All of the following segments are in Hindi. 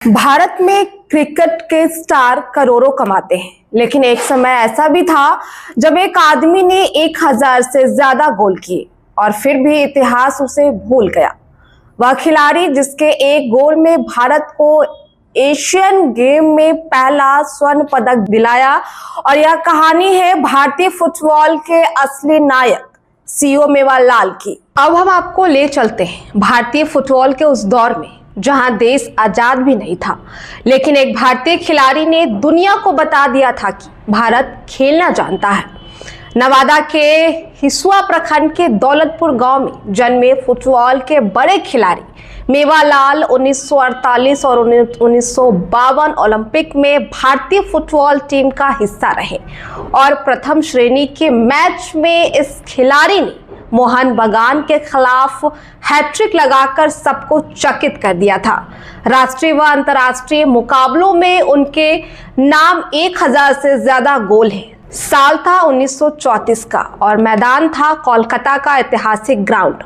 भारत में क्रिकेट के स्टार करोड़ों कमाते हैं, लेकिन एक समय ऐसा भी था जब एक आदमी ने 1000 से ज्यादा गोल किए और फिर भी इतिहास उसे भूल गया। वह खिलाड़ी जिसके एक गोल में भारत को एशियन गेम में पहला स्वर्ण पदक दिलाया। और यह कहानी है भारतीय फुटबॉल के असली नायक सीओ मेवालाल की। अब हम आपको ले चलते हैं भारतीय फुटबॉल के उस दौर में जहां देश आजाद भी नहीं था, लेकिन एक भारतीय खिलाड़ी ने दुनिया को बता दिया था कि भारत खेलना जानता है। नवादा के हिसुआ प्रखंड के दौलतपुर गांव में जन्मे फुटबॉल के बड़े खिलाड़ी मेवालाल 1948 और 1952 ओलंपिक में भारतीय फुटबॉल टीम का हिस्सा रहे और प्रथम श्रेणी के मैच में इस खिलाड़ी ने मोहन बगान के खिलाफ हैट्रिक लगाकर सबको चकित कर दिया था। राष्ट्रीय व अंतर्राष्ट्रीय मुकाबलों में उनके नाम 1000 से ज्यादा गोल हैं। साल था 1934 का और मैदान था कोलकाता का ऐतिहासिक ग्राउंड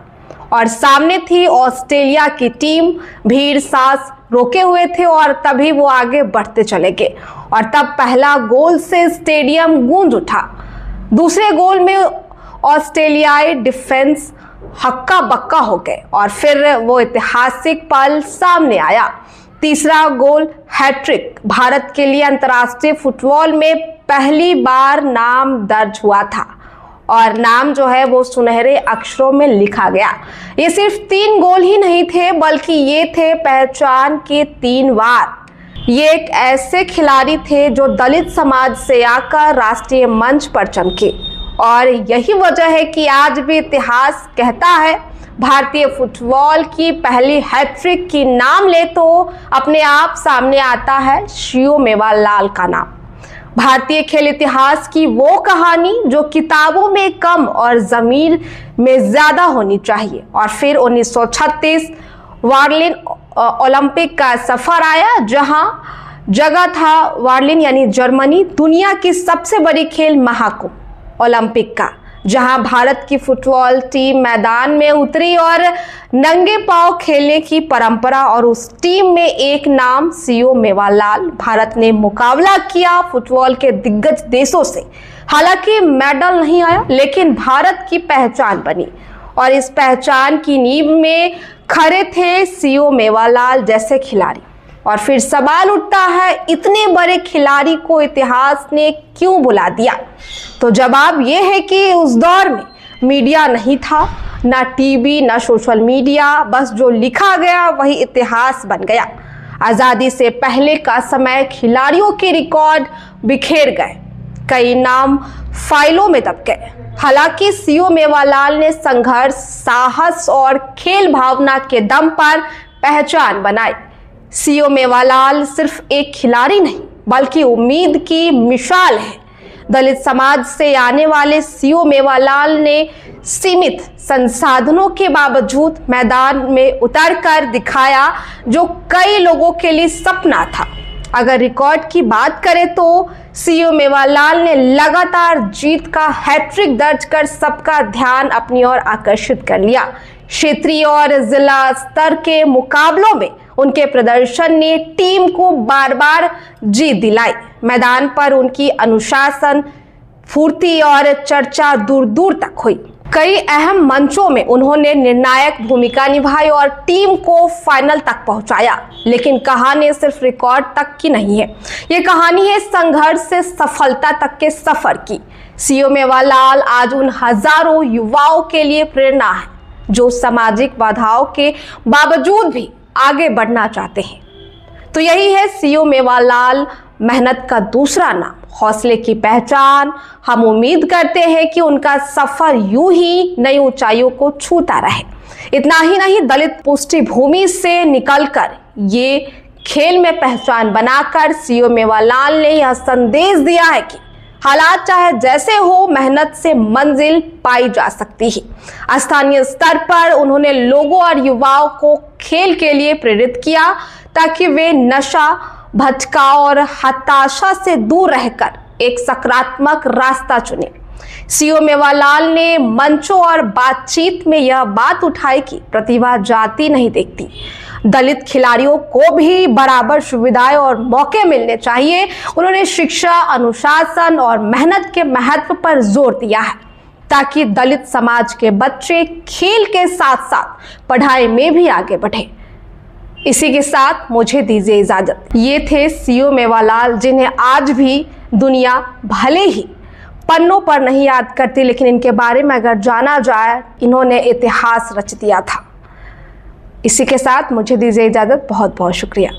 और सामने थी ऑस्ट्रेलिया की टीम। भीड़ सांस रोके हुए थे और तभी वो आगे बढ़ते चले गए और तब पहला गोल से स्टेडियम गूंज उठा। दूसरे गोल में ऑस्ट्रेलियाई डिफेंस हक्का बक्का हो गए और फिर वो ऐतिहासिक पल सामने आया। तीसरा गोल हैट्रिक भारत के लिए अंतर्राष्ट्रीय फुटबॉल में पहली बार नाम दर्ज हुआ था और नाम जो है वो सुनहरे अक्षरों में लिखा गया। ये सिर्फ 3 गोल ही नहीं थे, बल्कि ये थे पहचान के 3 वार। ये एक ऐसे खिलाड़ी थे जो दलित समाज से आकर राष्ट्रीय मंच पर चमके और यही वजह है कि आज भी इतिहास कहता है भारतीय फुटबॉल की पहली हैट्रिक की नाम ले तो अपने आप सामने आता है सीओ मेवालाल का नाम। भारतीय खेल इतिहास की वो कहानी जो किताबों में कम और जमीन में ज्यादा होनी चाहिए। और फिर 1936 बर्लिन ओलंपिक का सफर आया, जहां जगह था बर्लिन यानी जर्मनी, दुनिया की सबसे बड़ी खेल महाकुंभ ओलंपिक का, जहां भारत की फुटबॉल टीम मैदान में उतरी और नंगे पांव खेलने की परंपरा और उस टीम में एक नाम सीओ मेवालाल। भारत ने मुकाबला किया फुटबॉल के दिग्गज देशों से। हालांकि मेडल नहीं आया, लेकिन भारत की पहचान बनी और इस पहचान की नींव में खड़े थे सीओ मेवालाल जैसे खिलाड़ी। और फिर सवाल उठता है, इतने बड़े खिलाड़ी को इतिहास ने क्यों बुला दिया? तो जवाब यह है कि उस दौर में मीडिया नहीं था, ना टीवी, ना सोशल मीडिया, बस जो लिखा गया वही इतिहास बन गया। आज़ादी से पहले का समय खिलाड़ियों के रिकॉर्ड बिखेर गए, कई नाम फाइलों में दब गए। हालांकि सीओ मेवालाल ने संघर्ष, साहस और खेल भावना के दम पर पहचान बनाई। सीओ मेवालाल सिर्फ एक खिलाड़ी नहीं, बल्कि उम्मीद की मिसाल है। दलित समाज से आने वाले सीओ मेवालाल ने सीमित संसाधनों के बावजूद मैदान में उतरकर दिखाया जो कई लोगों के लिए सपना था। अगर रिकॉर्ड की बात करें तो सीओ मेवालाल ने लगातार जीत का हैट्रिक दर्ज कर सबका ध्यान अपनी ओर आकर्षित कर लिया। क्षेत्रीय और जिला स्तर के मुकाबलों में उनके प्रदर्शन ने टीम को बार बार जीत दिलाई। मैदान पर उनकी अनुशासन, फुर्ती और चर्चा दूर दूर तक हुई। कई अहम मंचों में उन्होंने निर्णायक भूमिका निभाई और टीम को फाइनल तक पहुंचाया। लेकिन कहानी सिर्फ रिकॉर्ड तक की नहीं है, ये कहानी है संघर्ष से सफलता तक के सफर की। सीओ मेवालाल आज उन हजारों युवाओं के लिए प्रेरणा है जो सामाजिक बाधाओं के बावजूद भी आगे बढ़ना चाहते हैं। तो यही है सीओ मेवालाल, मेहनत का दूसरा नाम, हौसले की पहचान। हम उम्मीद करते हैं कि उनका सफर यूं ही नई ऊंचाइयों को छूता रहे। इतना ही नहीं, दलित पृष्ठभूमि से निकलकर ये खेल में पहचान बनाकर सीओ मेवालाल ने यह संदेश दिया है कि हालात चाहे जैसे हो, मेहनत से मंजिल पाई जा सकती है। स्थानीय स्तर पर उन्होंने लोगों और युवाओं को खेल के लिए प्रेरित किया ताकि वे नशा, भटकाव और हताशा से दूर रहकर एक सकारात्मक रास्ता चुने। सीओ मेवालाल ने मंचों और बातचीत में यह बात उठाई कि प्रतिभा जाति नहीं देखती, दलित खिलाड़ियों को भी बराबर सुविधाएं और मौके मिलने चाहिए। उन्होंने शिक्षा, अनुशासन और मेहनत के महत्व पर जोर दिया है ताकि दलित समाज के बच्चे खेल के साथ साथ पढ़ाई में भी आगे बढ़े। इसी के साथ मुझे दीजिए इजाजत। ये थे सीओ मेवालाल, जिन्हें आज भी दुनिया भले ही पन्नों पर नहीं याद करती, लेकिन इनके बारे में अगर जाना जाए, इन्होंने इतिहास रच दिया था। इसी के साथ मुझे दीजिए इजाजत। बहुत बहुत शुक्रिया।